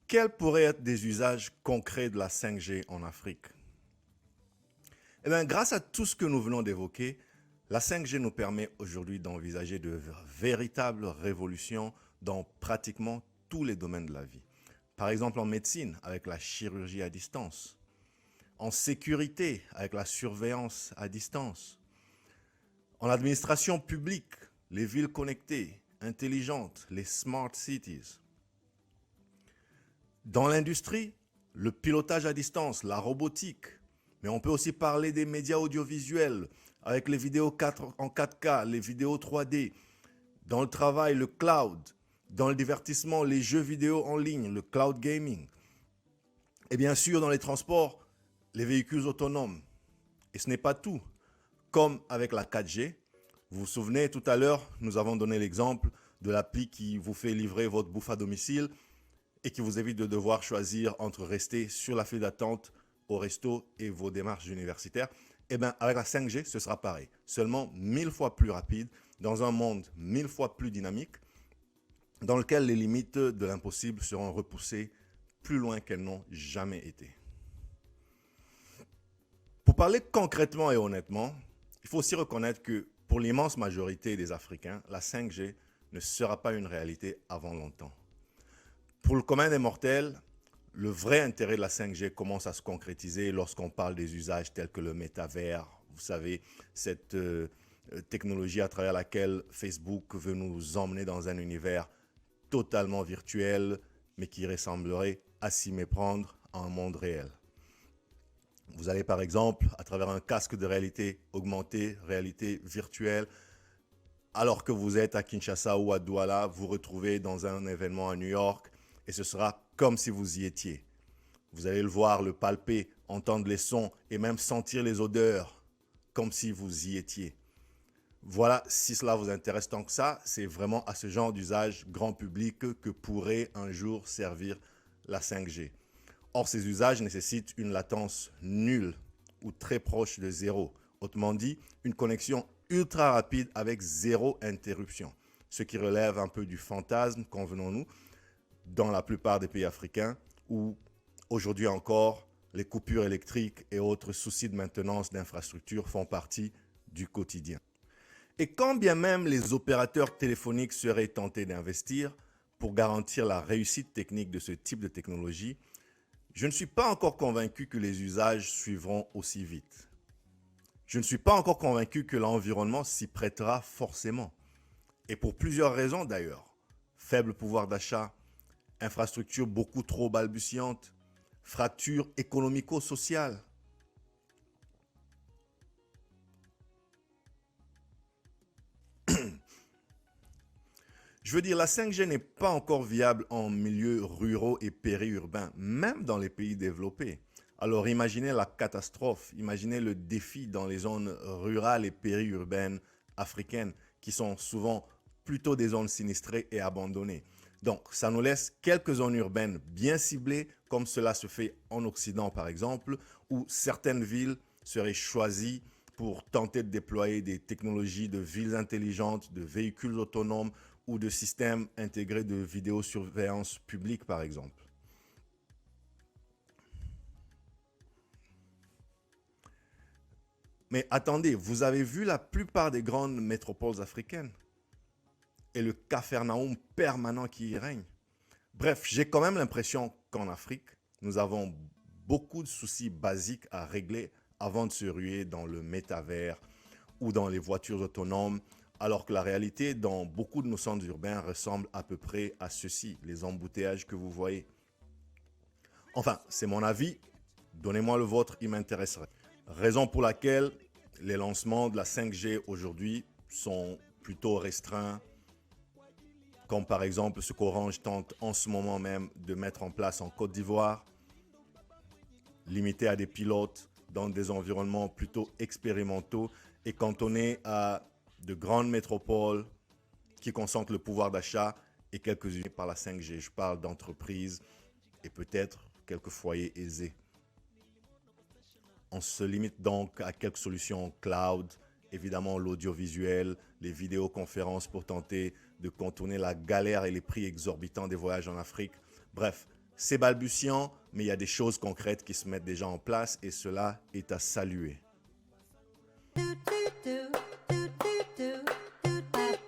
Quels pourraient être des usages concrets de la 5G en Afrique? Eh bien, grâce à tout ce que nous venons d'évoquer, la 5G nous permet aujourd'hui d'envisager de véritables révolutions dans pratiquement tous les domaines de la vie. Par exemple en médecine, avec la chirurgie à distance, en sécurité, avec la surveillance à distance, en administration publique, les villes connectées, intelligentes, les smart cities. Dans l'industrie, le pilotage à distance, la robotique, mais on peut aussi parler des médias audiovisuels avec les vidéos 4 en 4K, les vidéos 3D. Dans le travail, le cloud. Dans le divertissement, les jeux vidéo en ligne, le cloud gaming. Et bien sûr, dans les transports, les véhicules autonomes. Et ce n'est pas tout. Comme avec la 4G, vous vous souvenez, tout à l'heure, nous avons donné l'exemple de l'appli qui vous fait livrer votre bouffe à domicile et qui vous évite de devoir choisir entre rester sur la file d'attente au resto et vos démarches universitaires. Eh bien, avec la 5G, ce sera pareil. Seulement 1000 fois plus rapide, dans un monde 1000 fois plus dynamique, dans lequel les limites de l'impossible seront repoussées plus loin qu'elles n'ont jamais été. Pour parler concrètement et honnêtement, il faut aussi reconnaître que pour l'immense majorité des Africains, la 5G ne sera pas une réalité avant longtemps. Pour le commun des mortels, le vrai intérêt de la 5G commence à se concrétiser lorsqu'on parle des usages tels que le métavers. Vous savez, cette technologie à travers laquelle Facebook veut nous emmener dans un univers totalement virtuel, mais qui ressemblerait à s'y méprendre à un monde réel. Vous allez par exemple, à travers un casque de réalité augmentée, réalité virtuelle, alors que vous êtes à Kinshasa ou à Douala, vous retrouvez dans un événement à New York et ce sera comme si vous y étiez. Vous allez le voir, le palper, entendre les sons et même sentir les odeurs comme si vous y étiez. Voilà, si cela vous intéresse tant que ça, c'est vraiment à ce genre d'usage grand public que pourrait un jour servir la 5G. Or, ces usages nécessitent une latence nulle ou très proche de zéro. Autrement dit, une connexion ultra rapide avec zéro interruption. Ce qui relève un peu du fantasme, convenons-nous, dans la plupart des pays africains où, aujourd'hui encore, les coupures électriques et autres soucis de maintenance d'infrastructures font partie du quotidien. Et quand bien même les opérateurs téléphoniques seraient tentés d'investir pour garantir la réussite technique de ce type de technologie, je ne suis pas encore convaincu que les usages suivront aussi vite. Je ne suis pas encore convaincu que l'environnement s'y prêtera forcément. Et pour plusieurs raisons d'ailleurs. Faible pouvoir d'achat, infrastructures beaucoup trop balbutiantes, fractures économico-sociales. Je veux dire, la 5G n'est pas encore viable en milieux ruraux et périurbains, même dans les pays développés. Alors imaginez la catastrophe, imaginez le défi dans les zones rurales et périurbaines africaines, qui sont souvent plutôt des zones sinistrées et abandonnées. Donc ça nous laisse quelques zones urbaines bien ciblées, comme cela se fait en Occident par exemple, où certaines villes seraient choisies pour tenter de déployer des technologies de villes intelligentes, de véhicules autonomes, ou de systèmes intégrés de vidéosurveillance publique, par exemple. Mais attendez, vous avez vu la plupart des grandes métropoles africaines et le capharnaüm permanent qui y règne. Bref, j'ai quand même l'impression qu'en Afrique, nous avons beaucoup de soucis basiques à régler avant de se ruer dans le métavers ou dans les voitures autonomes, alors que la réalité dans beaucoup de nos centres urbains ressemble à peu près à ceci, les embouteillages que vous voyez. Enfin, c'est mon avis, donnez-moi le vôtre, il m'intéresserait. Raison pour laquelle les lancements de la 5G aujourd'hui sont plutôt restreints, comme par exemple ce qu'Orange tente en ce moment même de mettre en place en Côte d'Ivoire, limité à des pilotes dans des environnements plutôt expérimentaux et cantonné à de grandes métropoles qui concentrent le pouvoir d'achat et quelques-unes par la 5G. Je parle d'entreprises et peut-être quelques foyers aisés. On se limite donc à quelques solutions cloud, évidemment l'audiovisuel, les vidéoconférences pour tenter de contourner la galère et les prix exorbitants des voyages en Afrique. Bref, C'est balbutiant, mais il y a des choses concrètes qui se mettent déjà en place et cela est à saluer.